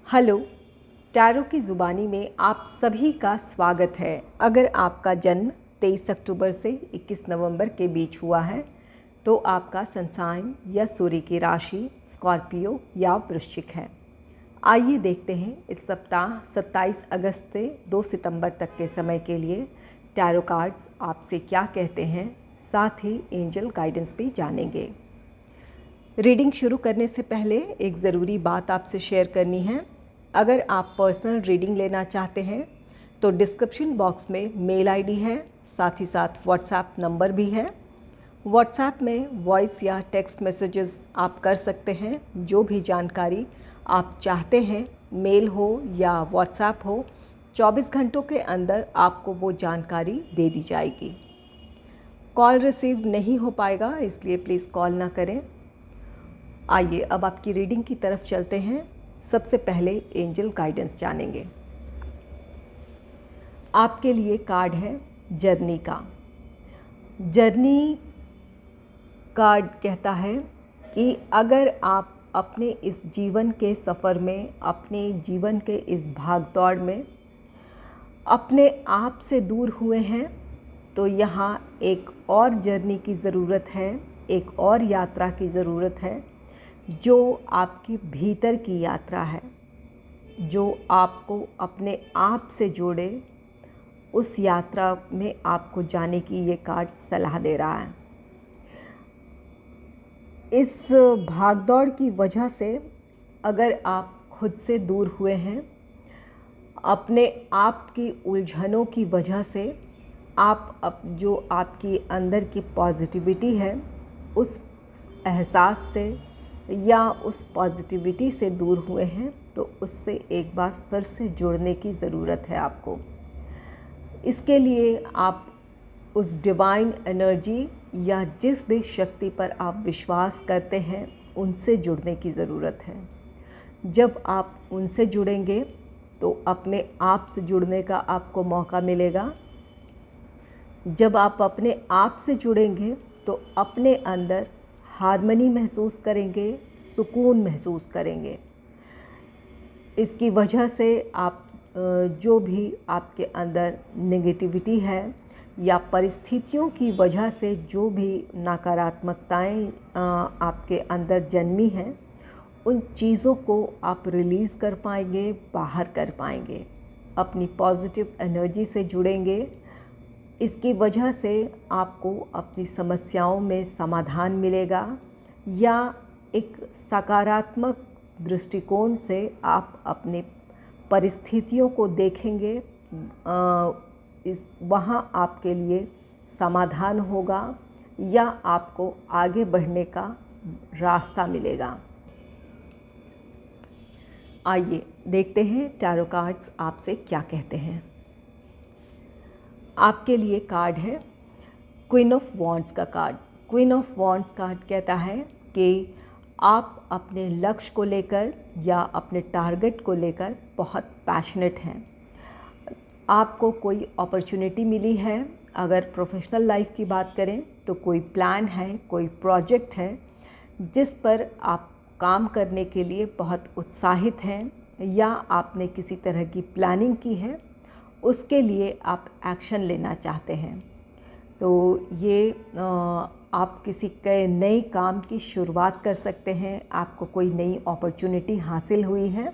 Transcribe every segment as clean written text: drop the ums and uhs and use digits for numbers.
Hello, tarot की ज़ुबानी में आप सभी का स्वागत है। अगर आपका जन्म 23 अक्टूबर से 21 नवंबर के बीच हुआ है तो आपका सन साइन या सूर्य की राशि स्कॉर्पियो या वृश्चिक है। आइए देखते हैं इस सप्ताह 27 अगस्त से 2 सितंबर तक के समय के लिए टैरो कार्ड्स आपसे क्या कहते हैं, साथ ही एंजल गाइडेंस भी जानेंगे। रीडिंग शुरू करने से पहले एक ज़रूरी बात आपसे शेयर करनी है। अगर आप पर्सनल रीडिंग लेना चाहते हैं तो डिस्क्रिप्शन बॉक्स में मेल आईडी है, साथ ही साथ व्हाट्सएप नंबर भी है। व्हाट्सएप में वॉइस या टेक्स्ट मैसेजेस आप कर सकते हैं। जो भी जानकारी आप चाहते हैं, मेल हो या व्हाट्सएप हो, 24 घंटों के अंदर आपको वो जानकारी दे दी जाएगी। कॉल रिसीव नहीं हो पाएगा, इसलिए प्लीज़ कॉल ना करें। आइए अब आपकी रीडिंग की तरफ चलते हैं। सबसे पहले एंजल गाइडेंस जानेंगे। आपके लिए कार्ड है जर्नी का। जर्नी कार्ड कहता है कि अगर आप अपने इस जीवन के सफ़र में, अपने जीवन के इस भागदौड़ में अपने आप से दूर हुए हैं तो यहाँ एक और जर्नी की ज़रूरत है, एक और यात्रा की ज़रूरत है जो आपके भीतर की यात्रा है, जो आपको अपने आप से जोड़े। उस यात्रा में आपको जाने की ये कार्ड सलाह दे रहा है। इस भागदौड़ की वजह से अगर आप खुद से दूर हुए हैं, अपने आप की उलझनों की वजह से आप जो आपकी अंदर की पॉजिटिविटी है, उस एहसास से या उस पॉजिटिविटी से दूर हुए हैं तो उससे एक बार फिर से जुड़ने की ज़रूरत है आपको। इसके लिए आप उस डिवाइन एनर्जी या जिस भी शक्ति पर आप विश्वास करते हैं उनसे जुड़ने की ज़रूरत है। जब आप उनसे जुड़ेंगे तो अपने आप से जुड़ने का आपको मौका मिलेगा। जब आप अपने आप से जुड़ेंगे तो अपने अंदर हार्मनी महसूस करेंगे, सुकून महसूस करेंगे। इसकी वजह से आप जो भी आपके अंदर नेगेटिविटी है या परिस्थितियों की वजह से जो भी नकारात्मकताएं आपके अंदर जन्मी हैं, उन चीज़ों को आप रिलीज़ कर पाएंगे, बाहर कर पाएंगे, अपनी पॉजिटिव एनर्जी से जुड़ेंगे। इसकी वजह से आपको अपनी समस्याओं में समाधान मिलेगा या एक सकारात्मक दृष्टिकोण से आप अपने परिस्थितियों को देखेंगे। वहाँ आपके लिए समाधान होगा या आपको आगे बढ़ने का रास्ता मिलेगा। आइए देखते हैं टैरो कार्ड्स आपसे क्या कहते हैं। आपके लिए कार्ड है क्वीन ऑफ वॉन्ड्स का card. Queen of wands card कहता है कि आप अपने लक्ष्य को लेकर या अपने टारगेट को लेकर बहुत पैशनेट हैं। आपको कोई अपॉर्चुनिटी मिली है। अगर प्रोफेशनल लाइफ की बात करें तो कोई प्लान है, कोई प्रोजेक्ट है जिस पर आप काम करने के लिए बहुत उत्साहित हैं या आपने किसी तरह की प्लानिंग की है, उसके लिए आप एक्शन लेना चाहते हैं। तो ये आप किसी के नए काम की शुरुआत कर सकते हैं। आपको कोई नई अपॉर्चुनिटी हासिल हुई है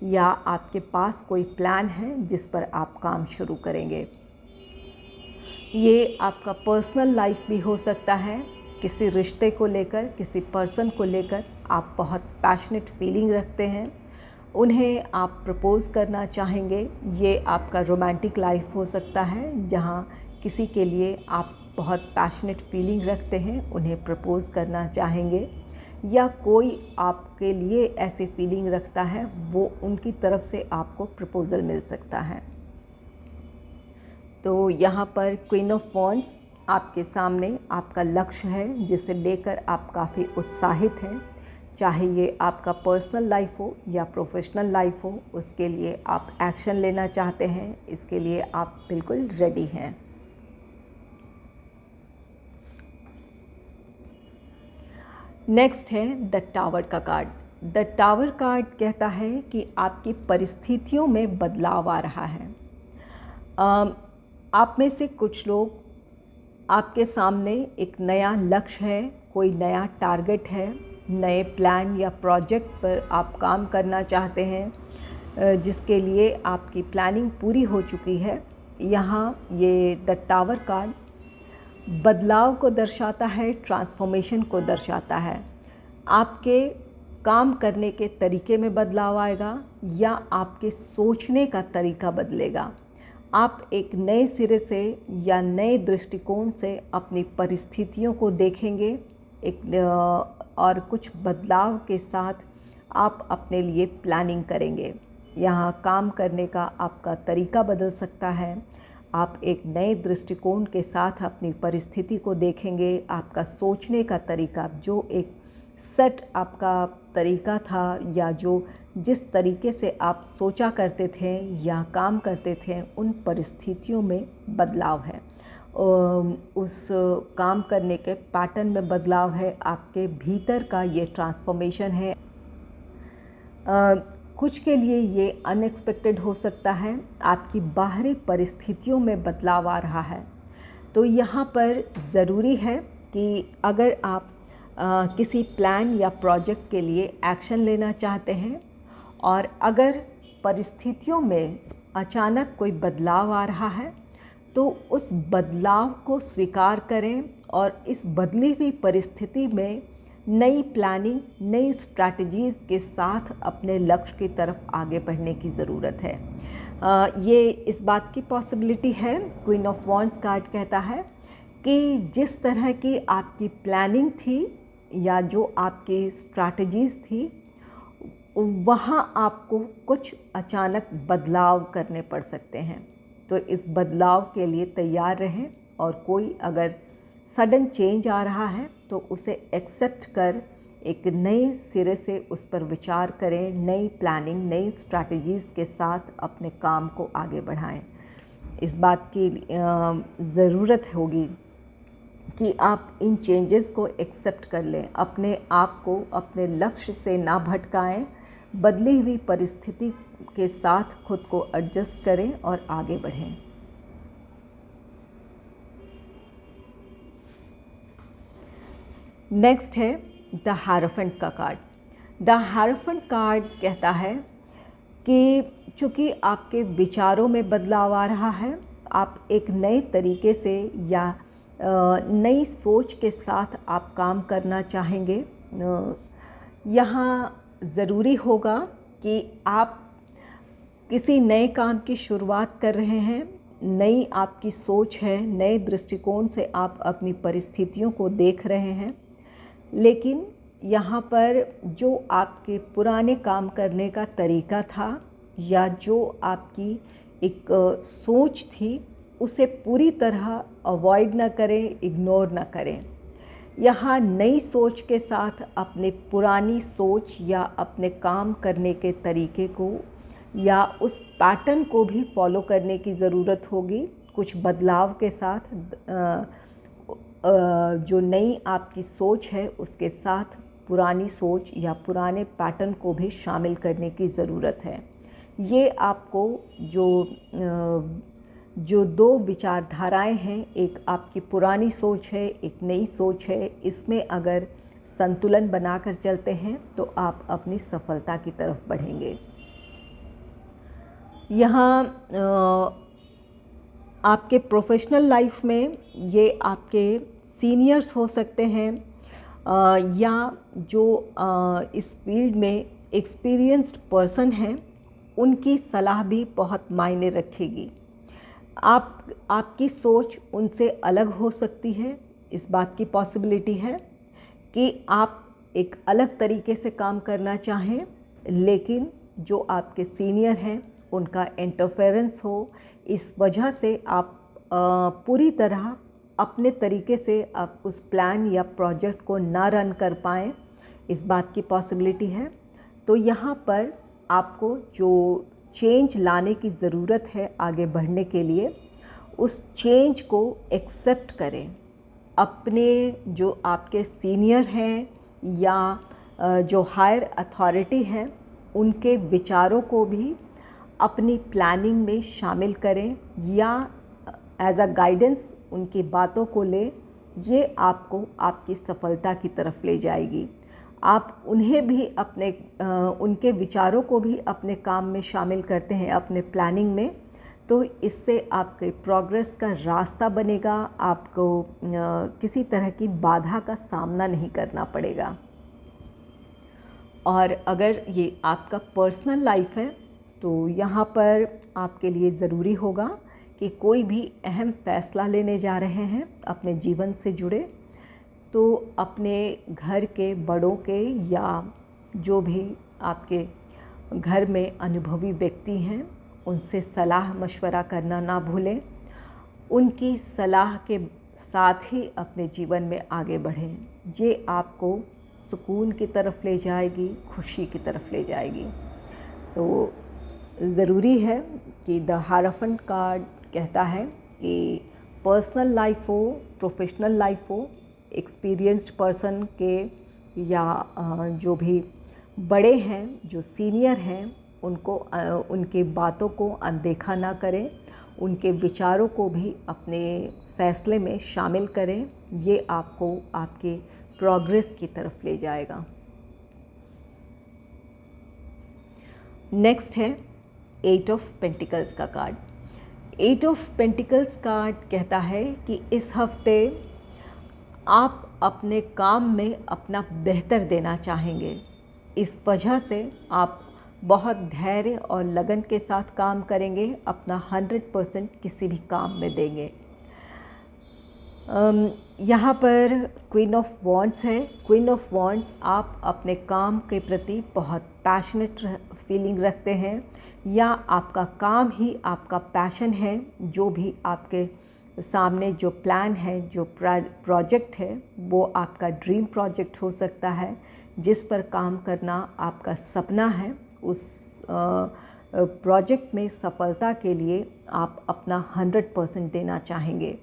या आपके पास कोई प्लान है जिस पर आप काम शुरू करेंगे। ये आपका पर्सनल लाइफ भी हो सकता है। किसी रिश्ते को लेकर, किसी पर्सन को लेकर आप बहुत पैशनेट फीलिंग रखते हैं, उन्हें आप प्रपोज़ करना चाहेंगे। ये आपका रोमांटिक लाइफ हो सकता है जहाँ किसी के लिए आप बहुत पैशनेट फीलिंग रखते हैं, उन्हें प्रपोज़ करना चाहेंगे या कोई आपके लिए ऐसी फीलिंग रखता है, वो उनकी तरफ से आपको प्रपोज़ल मिल सकता है। तो यहाँ पर क्वीन ऑफ वॉन्ड्स आपके सामने आपका लक्ष्य है जिसे लेकर आप काफ़ी उत्साहित हैं। चाहे ये आपका पर्सनल लाइफ हो या प्रोफेशनल लाइफ हो, उसके लिए आप एक्शन लेना चाहते हैं। इसके लिए आप बिल्कुल रेडी हैं। नेक्स्ट है द टावर का कार्ड। द टावर कार्ड कहता है कि आपकी परिस्थितियों में बदलाव आ रहा है। आप में से कुछ लोग, आपके सामने एक नया लक्ष्य है, कोई नया टारगेट है, नए प्लान या प्रोजेक्ट पर आप काम करना चाहते हैं, जिसके लिए आपकी प्लानिंग पूरी हो चुकी है। यहाँ ये द टावर कार्ड बदलाव को दर्शाता है, ट्रांसफॉर्मेशन को दर्शाता है। आपके काम करने के तरीके में बदलाव आएगा या आपके सोचने का तरीका बदलेगा। आप एक नए सिरे से या नए दृष्टिकोण से अपनी परिस्थितियों को देखेंगे और कुछ बदलाव के साथ आप अपने लिए प्लानिंग करेंगे। यहाँ काम करने का आपका तरीका बदल सकता है। आप एक नए दृष्टिकोण के साथ अपनी परिस्थिति को देखेंगे। आपका सोचने का तरीका, जो एक सेट आपका तरीका था या जिस तरीके से आप सोचा करते थे या काम करते थे, उन परिस्थितियों में बदलाव है। उस काम करने के पैटर्न में बदलाव है। आपके भीतर का ये ट्रांसफॉर्मेशन है। कुछ के लिए ये अनएक्सपेक्टेड हो सकता है। आपकी बाहरी परिस्थितियों में बदलाव आ रहा है। तो यहाँ पर ज़रूरी है कि अगर आप किसी प्लान या प्रोजेक्ट के लिए एक्शन लेना चाहते हैं और अगर परिस्थितियों में अचानक कोई बदलाव आ रहा है, तो उस बदलाव को स्वीकार करें और इस बदली हुई परिस्थिति में नई प्लानिंग, नई स्ट्रैटेजीज़ के साथ अपने लक्ष्य की तरफ आगे बढ़ने की ज़रूरत है। ये इस बात की पॉसिबिलिटी है। क्वीन ऑफ वॉन्ड्स कार्ड कहता है कि जिस तरह की आपकी प्लानिंग थी या जो आपकी स्ट्रैटेजीज़ थी, वहाँ आपको कुछ अचानक बदलाव करने पड़ सकते हैं। तो इस बदलाव के लिए तैयार रहें और कोई अगर सडन चेंज आ रहा है तो उसे एक्सेप्ट कर एक नए सिरे से उस पर विचार करें। नई प्लानिंग, नई स्ट्रैटेजीज़ के साथ अपने काम को आगे बढ़ाएं। इस बात की ज़रूरत होगी कि आप इन चेंजेस को एक्सेप्ट कर लें, अपने आप को अपने लक्ष्य से ना भटकाएं, बदली हुई परिस्थिति के साथ खुद को एडजस्ट करें और आगे बढ़ें। नेक्स्ट है द हायरोफेंट का कार्ड। द हायरोफेंट कार्ड कहता है कि चूँकि आपके विचारों में बदलाव आ रहा है, आप एक नए तरीके से या नई सोच के साथ आप काम करना चाहेंगे। यहाँ ज़रूरी होगा कि आप किसी नए काम की शुरुआत कर रहे हैं। नई आपकी सोच है, नए दृष्टिकोण से आप अपनी परिस्थितियों को देख रहे हैं। लेकिन यहाँ पर जो आपके पुराने काम करने का तरीका था या जो आपकी एक सोच थी, उसे पूरी तरह अवॉइड ना करें, इग्नोर ना करें। यहाँ नई सोच के साथ अपने पुरानी सोच या अपने काम करने के तरीके को या उस पैटर्न को भी फॉलो करने की ज़रूरत होगी। कुछ बदलाव के साथ जो नई आपकी सोच है उसके साथ पुरानी सोच या पुराने पैटर्न को भी शामिल करने की ज़रूरत है। ये आपको जो दो विचारधाराएं हैं, एक आपकी पुरानी सोच है, एक नई सोच है, इसमें अगर संतुलन बनाकर चलते हैं तो आप अपनी सफलता की तरफ बढ़ेंगे। यहाँ आपके प्रोफेशनल लाइफ में ये आपके सीनियर्स हो सकते हैं या जो इस फील्ड में एक्सपीरियंस्ड पर्सन हैं, उनकी सलाह भी बहुत मायने रखेगी। आपकी सोच उनसे अलग हो सकती है। इस बात की पॉसिबिलिटी है कि आप एक अलग तरीके से काम करना चाहें, लेकिन जो आपके सीनियर हैं उनका इंटरफेरेंस हो, इस वजह से आप पूरी तरह अपने तरीके से आप उस प्लान या प्रोजेक्ट को ना रन कर पाएँ, इस बात की पॉसिबिलिटी है। तो यहाँ पर आपको जो चेंज लाने की ज़रूरत है आगे बढ़ने के लिए, उस चेंज को एक्सेप्ट करें। अपने जो आपके सीनियर हैं या जो हायर अथॉरिटी हैं उनके विचारों को भी अपनी प्लानिंग में शामिल करें या एज अ गाइडेंस उनकी बातों को ले। ये आपको आपकी सफलता की तरफ ले जाएगी। आप उन्हें भी अपने उनके विचारों को भी अपने काम में शामिल करते हैं, अपने प्लानिंग में, तो इससे आपके प्रोग्रेस का रास्ता बनेगा। आपको किसी तरह की बाधा का सामना नहीं करना पड़ेगा। और अगर ये आपका पर्सनल लाइफ है तो यहाँ पर आपके लिए ज़रूरी होगा कि कोई भी अहम फ़ैसला लेने जा रहे हैं अपने जीवन से जुड़े, तो अपने घर के बड़ों के या जो भी आपके घर में अनुभवी व्यक्ति हैं उनसे सलाह मशवरा करना ना भूलें। उनकी सलाह के साथ ही अपने जीवन में आगे बढ़ें। ये आपको सुकून की तरफ ले जाएगी, खुशी की तरफ ले जाएगी। तो ज़रूरी है कि द हायरोफेंट कार्ड कहता है कि पर्सनल लाइफ हो, प्रोफेशनल लाइफ हो, एक्सपीरियंस्ड पर्सन के या जो भी बड़े हैं, जो सीनियर हैं, उनको उनके बातों को अनदेखा ना करें, उनके विचारों को भी अपने फ़ैसले में शामिल करें। ये आपको आपके प्रोग्रेस की तरफ ले जाएगा। नेक्स्ट है 8 ऑफ पेंटिकल्स का कार्ड। 8 ऑफ पेंटिकल्स कार्ड कहता है कि इस हफ्ते आप अपने काम में अपना बेहतर देना चाहेंगे। इस वजह से आप बहुत धैर्य और लगन के साथ काम करेंगे, अपना 100% किसी भी काम में देंगे। यहाँ पर क्वीन ऑफ वॉन्ड्स है। क्वीन ऑफ वॉन्ड्स, आप अपने काम के प्रति बहुत पैशनेट फीलिंग रखते हैं या आपका काम ही आपका पैशन है। जो भी आपके सामने जो प्लान है, जो प्रोजेक्ट है, वो आपका ड्रीम प्रोजेक्ट हो सकता है। जिस पर काम करना आपका सपना है, उस प्रोजेक्ट में सफलता के लिए आप अपना 100% देना चाहेंगे।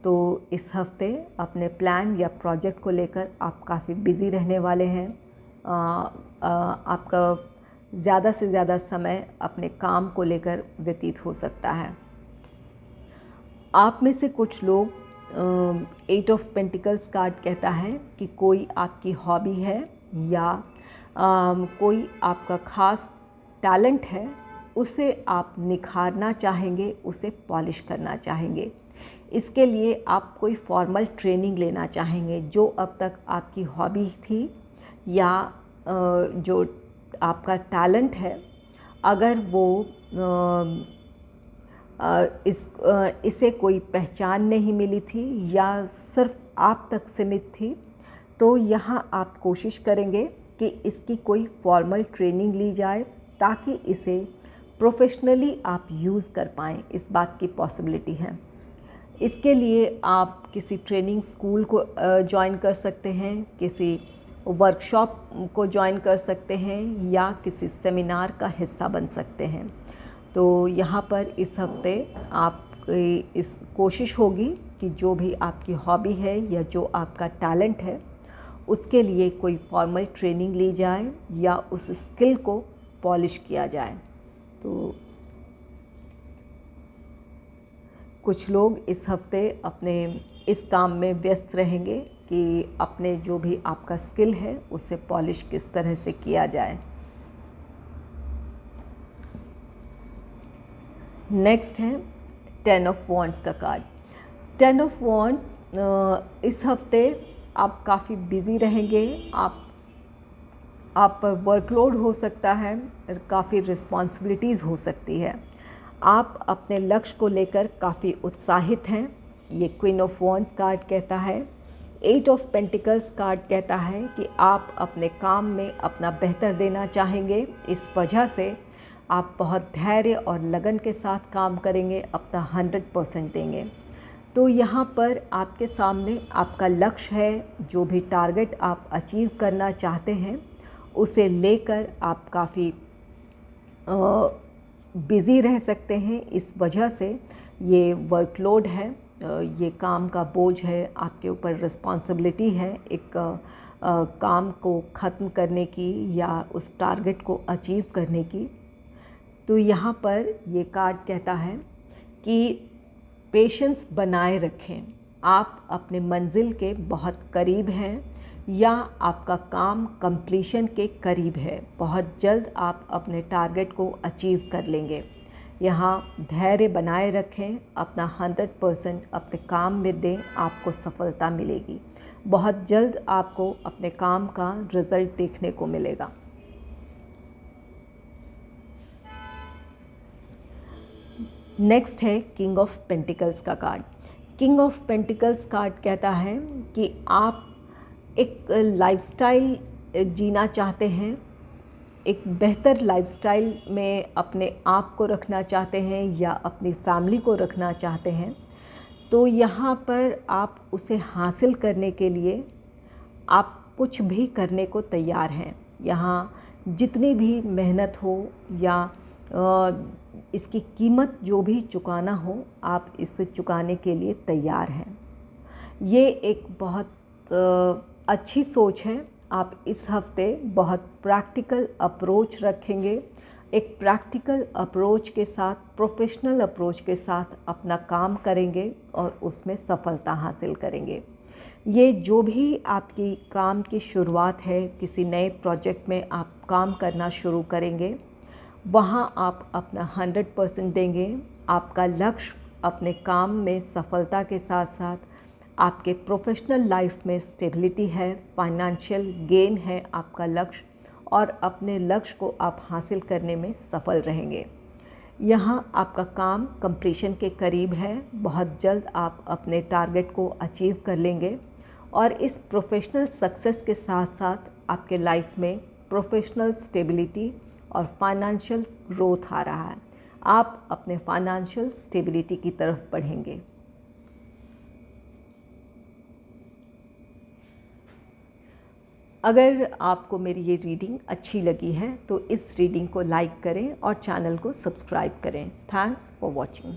तो इस हफ्ते अपने प्लान या प्रोजेक्ट को लेकर आप काफ़ी बिज़ी रहने वाले हैं। आपका ज़्यादा से ज़्यादा समय अपने काम को लेकर व्यतीत हो सकता है। आप में से कुछ लोग 8 ऑफ पेंटिकल्स कार्ड कहता है कि कोई आपकी हॉबी है या कोई आपका ख़ास टैलेंट है, उसे आप निखारना चाहेंगे, उसे पॉलिश करना चाहेंगे। इसके लिए आप कोई फॉर्मल ट्रेनिंग लेना चाहेंगे। जो अब तक आपकी हॉबी थी या जो आपका टैलेंट है, अगर वो इसे कोई पहचान नहीं मिली थी या सिर्फ आप तक सीमित थी, तो यहाँ आप कोशिश करेंगे कि इसकी कोई फॉर्मल ट्रेनिंग ली जाए ताकि इसे प्रोफेशनली आप यूज़ कर पाएँ। इस बात की पॉसिबिलिटी है। इसके लिए आप किसी ट्रेनिंग स्कूल को ज्वाइन कर सकते हैं, किसी वर्कशॉप को ज्वाइन कर सकते हैं या किसी सेमिनार का हिस्सा बन सकते हैं। तो यहाँ पर इस हफ्ते आप इस कोशिश होगी कि जो भी आपकी हॉबी है या जो आपका टैलेंट है, उसके लिए कोई फॉर्मल ट्रेनिंग ली जाए या उस स्किल को पॉलिश किया जाए। तो कुछ लोग इस हफ्ते अपने इस काम में व्यस्त रहेंगे कि अपने जो भी आपका स्किल है उसे पॉलिश किस तरह से किया जाए। नेक्स्ट है 10 ऑफ वॉन्ड्स का कार्ड। 10 ऑफ वॉन्ड्स, इस हफ्ते आप काफ़ी बिज़ी रहेंगे। आप पर वर्कलोड हो सकता है, काफ़ी रिस्पॉन्सिबिलिटीज़ हो सकती है। आप अपने लक्ष्य को लेकर काफ़ी उत्साहित हैं, ये क्वीन ऑफ वॉन्ड्स कार्ड कहता है। 8 ऑफ पेंटिकल्स कार्ड कहता है कि आप अपने काम में अपना बेहतर देना चाहेंगे। इस वजह से आप बहुत धैर्य और लगन के साथ काम करेंगे, अपना 100% देंगे। तो यहाँ पर आपके सामने आपका लक्ष्य है, जो भी टारगेट आप अचीव करना चाहते हैं, उसे लेकर आप काफ़ी बिज़ी रह सकते हैं। इस वजह से ये वर्कलोड है, ये काम का बोझ है, आपके ऊपर रिस्पॉन्सिबिलिटी है, एक काम को ख़त्म करने की या उस टारगेट को अचीव करने की। तो यहाँ पर ये कार्ड कहता है कि पेशेंस बनाए रखें, आप अपने मंजिल के बहुत करीब हैं या आपका काम कंप्लीशन के करीब है। बहुत जल्द आप अपने टारगेट को अचीव कर लेंगे। यहाँ धैर्य बनाए रखें, अपना 100% अपने काम में दें, आपको सफलता मिलेगी। बहुत जल्द आपको अपने काम का रिज़ल्ट देखने को मिलेगा। नेक्स्ट है किंग ऑफ पेंटिकल्स का card. King of pentacles card कहता है कि आप एक लाइफस्टाइल जीना चाहते हैं, एक बेहतर लाइफस्टाइल में अपने आप को रखना चाहते हैं या अपनी फैमिली को रखना चाहते हैं। तो यहाँ पर आप उसे हासिल करने के लिए आप कुछ भी करने को तैयार हैं। यहाँ जितनी भी मेहनत हो या इसकी कीमत जो भी चुकाना हो, आप इसे चुकाने के लिए तैयार हैं। ये एक बहुत अच्छी सोच है। आप इस हफ्ते बहुत प्रैक्टिकल अप्रोच रखेंगे। एक प्रैक्टिकल अप्रोच के साथ, प्रोफेशनल अप्रोच के साथ अपना काम करेंगे और उसमें सफलता हासिल करेंगे। ये जो भी आपकी काम की शुरुआत है, किसी नए प्रोजेक्ट में आप काम करना शुरू करेंगे, वहाँ आप अपना 100% देंगे। आपका लक्ष्य अपने काम में सफलता के साथ साथ आपके प्रोफेशनल लाइफ में स्टेबिलिटी है, फाइनेंशियल गेन है आपका लक्ष्य, और अपने लक्ष्य को आप हासिल करने में सफल रहेंगे। यहाँ आपका काम कंप्लीशन के करीब है। बहुत जल्द आप अपने टारगेट को अचीव कर लेंगे और इस प्रोफेशनल सक्सेस के साथ साथ आपके लाइफ में प्रोफेशनल स्टेबिलिटी और फाइनेंशियल ग्रोथ आ रहा है। आप अपने फाइनेंशियल स्टेबिलिटी की तरफ बढ़ेंगे। अगर आपको मेरी ये रीडिंग अच्छी लगी है तो इस रीडिंग को लाइक करें और चैनल को सब्सक्राइब करें। Thanks for watching.